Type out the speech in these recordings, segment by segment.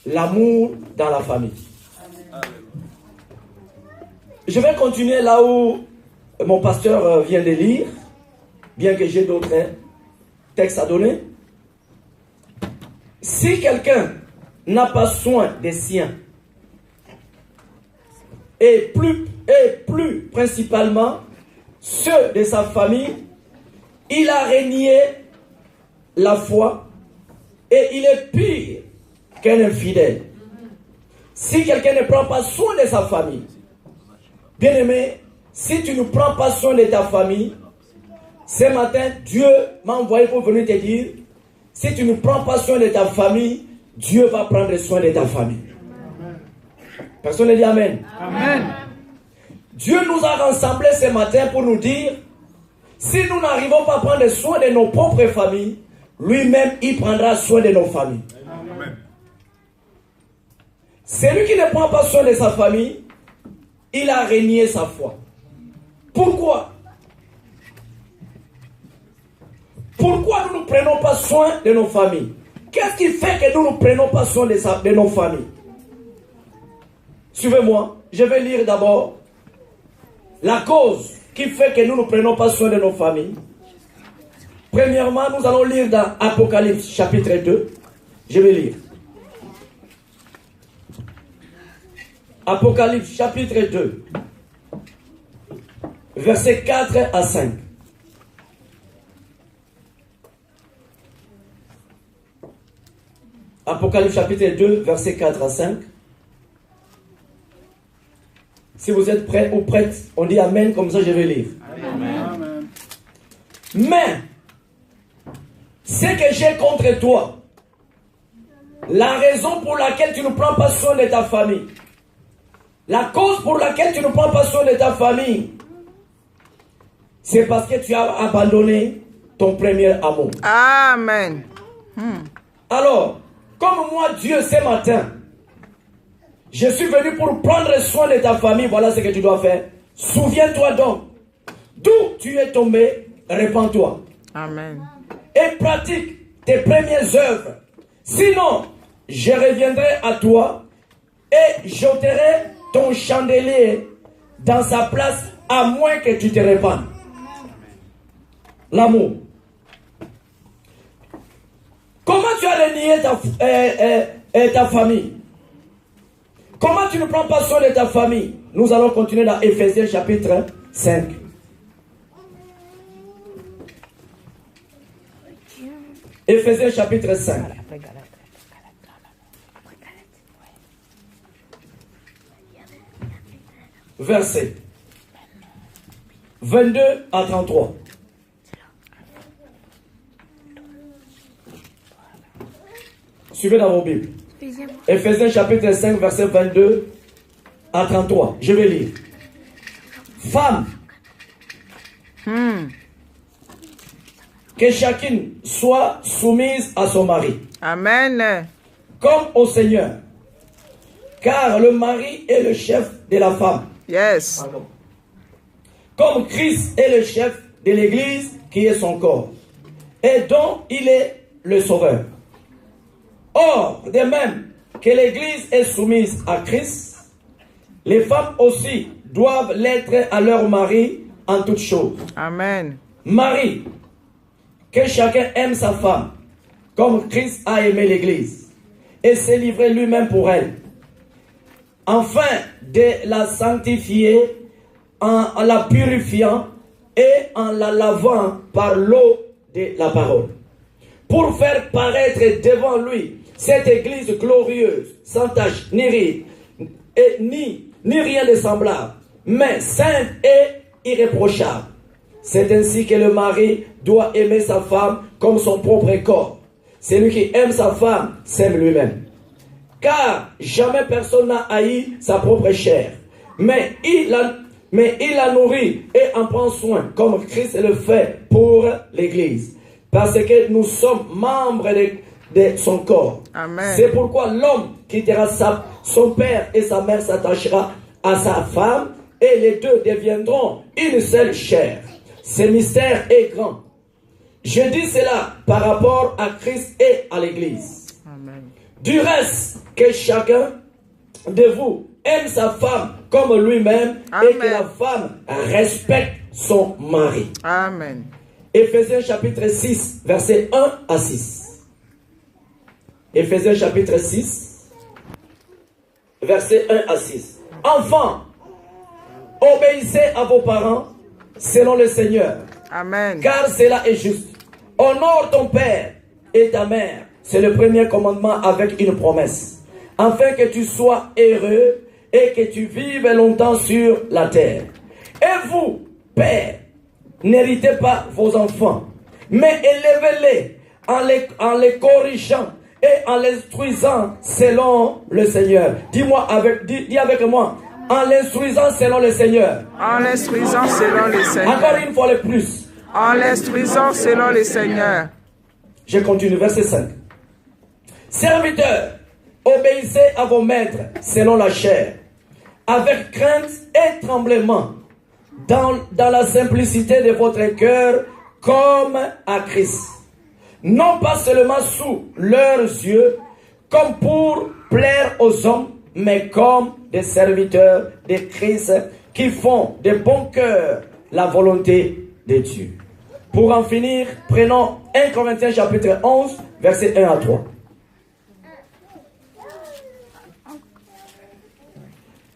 l'amour dans la famille. Je vais continuer là où mon pasteur vient de lire, bien que j'ai d'autres textes à donner. Si quelqu'un n'a pas soin des siens, et plus principalement ceux de sa famille, il a renié la foi et il est pire qu'un infidèle. Si quelqu'un ne prend pas soin de sa famille, bien aimé, si tu ne prends pas soin de ta famille, ce matin, Dieu m'a envoyé pour venir te dire, si tu ne prends pas soin de ta famille, Dieu va prendre soin de ta famille. Personne ne dit Amen. Amen. Dieu nous a rassemblés ce matin pour nous dire, si nous n'arrivons pas à prendre soin de nos propres familles, lui-même, il prendra soin de nos familles. Amen. Celui qui ne prend pas soin de sa famille, il a renié sa foi. Pourquoi? Pourquoi nous ne prenons pas soin de nos familles? Qu'est-ce qui fait que nous ne prenons pas soin de nos familles? Suivez-moi, je vais lire d'abord la cause qui fait que nous ne prenons pas soin de nos familles. Premièrement, nous allons lire dans Apocalypse chapitre 2. Je vais lire. Apocalypse chapitre 2, versets 4 à 5. Apocalypse chapitre 2, versets 4 à 5. Si vous êtes prêts ou prêtes, on dit Amen, comme ça je vais lire. Amen. Mais, ce que j'ai contre toi, la raison pour laquelle tu ne prends pas soin de ta famille, la cause pour laquelle tu ne prends pas soin de ta famille, c'est parce que tu as abandonné ton premier amour. Amen. Alors, comme moi, Dieu, ce matin, je suis venu pour prendre soin de ta famille. Voilà ce que tu dois faire. Souviens-toi donc d'où tu es tombé, répands-toi. Amen. Et pratique tes premières œuvres. Sinon, je reviendrai à toi et j'ôterai ton chandelier dans sa place, à moins que tu te répandes. L'amour. Comment tu as renié ta famille? Comment tu ne prends pas soin de ta famille? Nous allons continuer dans Éphésiens chapitre 5. Éphésiens chapitre 5. Verset 22 à 33. Suivez dans vos Bibles. Éphésiens chapitre 5, verset 22 à 33. Je vais lire. Femme, que chacune soit soumise à son mari. Amen. Comme au Seigneur. Car le mari est le chef de la femme. Yes. Pardon. Comme Christ est le chef de l'Église qui est son corps. Et dont il est le sauveur. Or, de même que l'Église est soumise à Christ, les femmes aussi doivent l'être à leur mari en toutes choses. Amen. Marie, que chacun aime sa femme, comme Christ a aimé l'Église, et s'est livré lui-même pour elle, afin de la sanctifier en la purifiant et en la lavant par l'eau de la parole, pour faire paraître devant lui cette église glorieuse, sans tache, ni ride, et ni rien de semblable, mais sainte et irréprochable. C'est ainsi que le mari doit aimer sa femme comme son propre corps. Celui qui aime sa femme s'aime lui-même. Car jamais personne n'a haï sa propre chair, mais il la nourrit et en prend soin, comme Christ le fait pour l'Église, parce que nous sommes membres de son corps. Amen. C'est pourquoi l'homme quittera son père et sa mère s'attachera à sa femme, et les deux deviendront une seule chair. Ce mystère est grand. Je dis cela par rapport à Christ et à l'Église. Amen. Du reste, que chacun de vous aime sa femme comme lui-même et que la femme respecte son mari. Amen. Éphésiens chapitre 6, versets 1 à 6. Éphésiens chapitre 6, versets 1 à 6. Enfants, obéissez à vos parents selon le Seigneur. Amen. Car cela est juste. Honore ton père et ta mère. C'est le premier commandement avec une promesse. Afin que tu sois heureux et que tu vives longtemps sur la terre. Et vous, pères, n'héritez pas vos enfants, mais élevez-les en les corrigeant et en les instruisant selon le Seigneur. Dis avec moi. En l'instruisant selon le Seigneur. En l'instruisant selon le Seigneur. Encore une fois le plus. En l'instruisant selon le Seigneur. Je continue, verset 5. Serviteurs, obéissez à vos maîtres selon la chair, avec crainte et tremblement, dans la simplicité de votre cœur, comme à Christ. Non pas seulement sous leurs yeux, comme pour plaire aux hommes, mais comme des serviteurs de Christ qui font de bon cœur la volonté de Dieu. Pour en finir, prenons 1 Corinthiens chapitre 11, versets 1 à 3.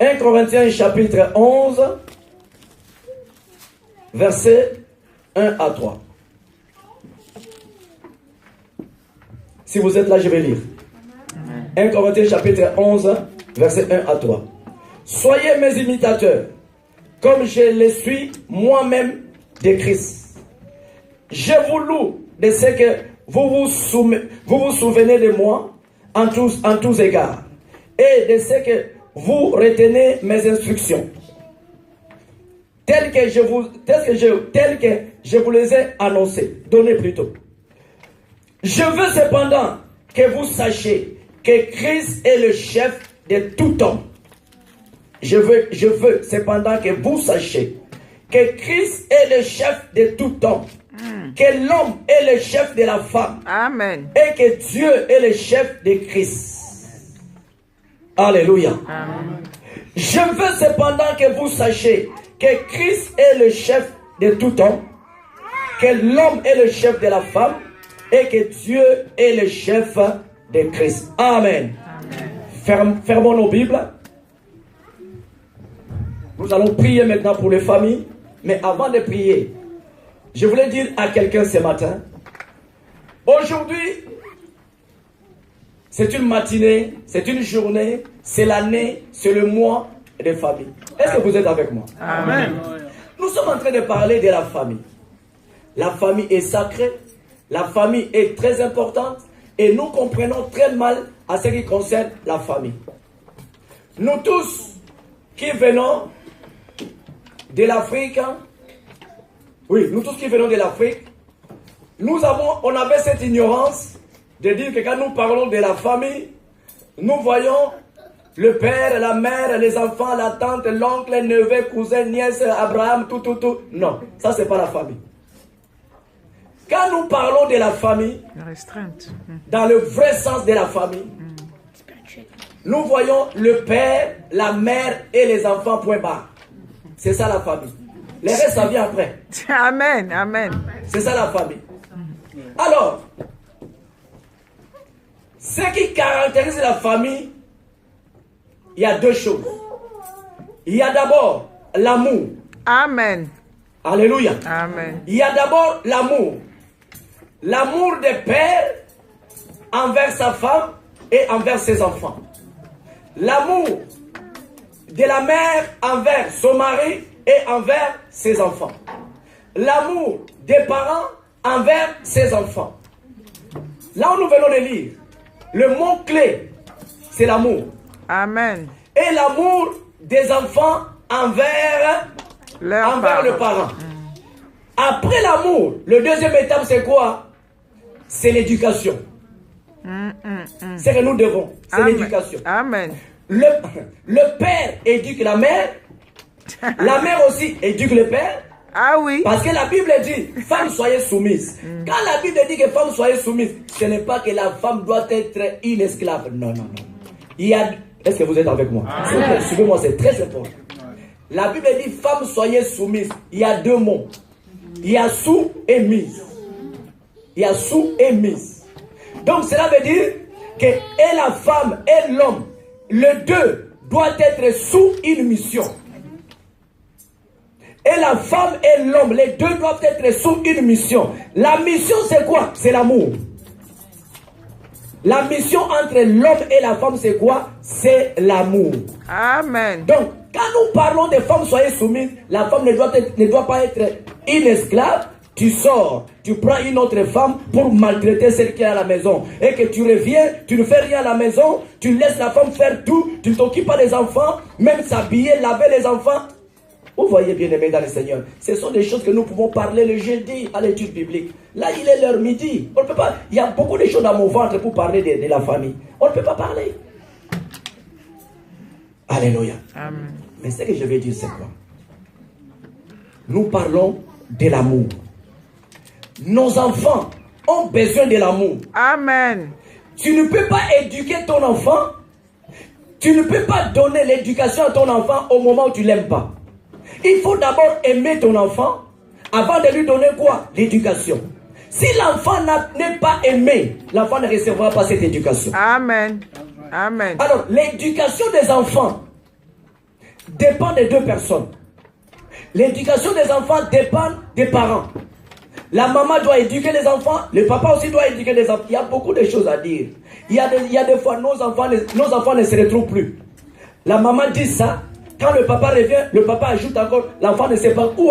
1 Corinthiens chapitre 11, versets 1 à 3. Si vous êtes là, je vais lire. 1 Corinthiens chapitre 11, versets 1 à 3. Soyez mes imitateurs, comme je le suis moi-même de Christ. Je vous loue de ce que vous vous souvenez de moi en tous égards, et de ce que vous retenez mes instructions, telles que je vous les ai annoncées, données plutôt. Je veux cependant que vous sachiez que Christ est le chef de tout homme. Je veux cependant que vous sachiez que Christ est le chef de tout homme, que l'homme est le chef de la femme. Amen. Et que Dieu est le chef de Christ. Alléluia. Amen. Je veux cependant que vous sachiez que Christ est le chef de tout homme, que l'homme est le chef de la femme et que Dieu est le chef de Christ. Amen. Fermons nos Bibles. Nous allons prier maintenant pour les familles. Mais avant de prier, je voulais dire à quelqu'un ce matin, aujourd'hui, c'est une matinée, c'est une journée, c'est l'année, c'est le mois des familles. Est-ce que vous êtes avec moi? Amen. Nous sommes en train de parler de la famille. La famille est sacrée, la famille est très importante et nous comprenons très mal à ce qui concerne la famille. Nous tous qui venons de l'Afrique, oui, nous tous qui venons de l'Afrique, on avait cette ignorance de dire que quand nous parlons de la famille, nous voyons le père, la mère, les enfants, la tante, l'oncle, les neveux, cousins, nièces, Abraham, tout. Non, ça c'est pas la famille. Quand nous parlons de la famille, dans le vrai sens de la famille, nous voyons le père, la mère et les enfants, point barre. C'est ça la famille. Les restes, ça vient après. Amen, amen. C'est ça la famille. Alors, ce qui caractérise la famille, il y a deux choses. Il y a d'abord l'amour. Amen. Alléluia. Amen. Il y a d'abord l'amour. L'amour des pères envers sa femme et envers ses enfants. L'amour de la mère envers son mari et envers ses enfants. L'amour des parents envers ses enfants. Là où nous venons de lire, le mot-clé, c'est l'amour. Amen. Et l'amour des enfants envers le parent. Après l'amour, le deuxième étape, c'est quoi? C'est l'éducation. C'est que nous devons. C'est l'éducation. Amen. Le père éduque la mère. La mère aussi éduque le père. Ah oui. Parce que la Bible dit, femme soyez soumise. Quand la Bible dit que femme soyez soumise, ce n'est pas que la femme doit être une esclave. Non, non, non. Il y a... Est-ce que vous êtes avec moi? Suivez-moi, c'est très important. La Bible dit, femme soyez soumise. Il y a deux mots. Il y a sous et mise. Il y a sous et mise. Donc cela veut dire que et la femme et l'homme, les deux doivent être sous une mission. Et la femme et l'homme, les deux doivent être sous une mission. La mission, c'est quoi? C'est l'amour. La mission entre l'homme et la femme, c'est quoi? C'est l'amour. Amen. Donc, quand nous parlons des femmes, soyez soumises, la femme ne doit pas être une esclave. Tu sors, tu prends une autre femme pour maltraiter celle qui est à la maison. Et que tu reviens, tu ne fais rien à la maison, tu laisses la femme faire tout, tu ne t'occupes pas des enfants, même s'habiller, laver les enfants. Vous voyez, bien aimés dans le Seigneur, ce sont des choses que nous pouvons parler le jeudi à l'étude biblique. Là, il est l'heure midi. On ne peut pas. Il y a beaucoup de choses dans mon ventre pour parler de la famille. On ne peut pas parler. Alléluia. Amen. Mais ce que je vais dire, c'est quoi? Nous parlons de l'amour. Nos enfants ont besoin de l'amour. Amen. Tu ne peux pas éduquer ton enfant. Tu ne peux pas donner l'éducation à ton enfant au moment où tu ne l'aimes pas. Il faut d'abord aimer ton enfant avant de lui donner quoi? L'éducation. Si l'enfant n'est pas aimé, l'enfant ne recevra pas cette éducation. Amen. Amen. Alors, l'éducation des enfants dépend de deux personnes. L'éducation des enfants dépend des parents. La maman doit éduquer les enfants, le papa aussi doit éduquer les enfants. Il y a beaucoup de choses à dire. Il y a des fois, nos enfants ne se retrouvent plus. La maman dit ça. Quand le papa revient, le papa ajoute encore, l'enfant ne sait pas où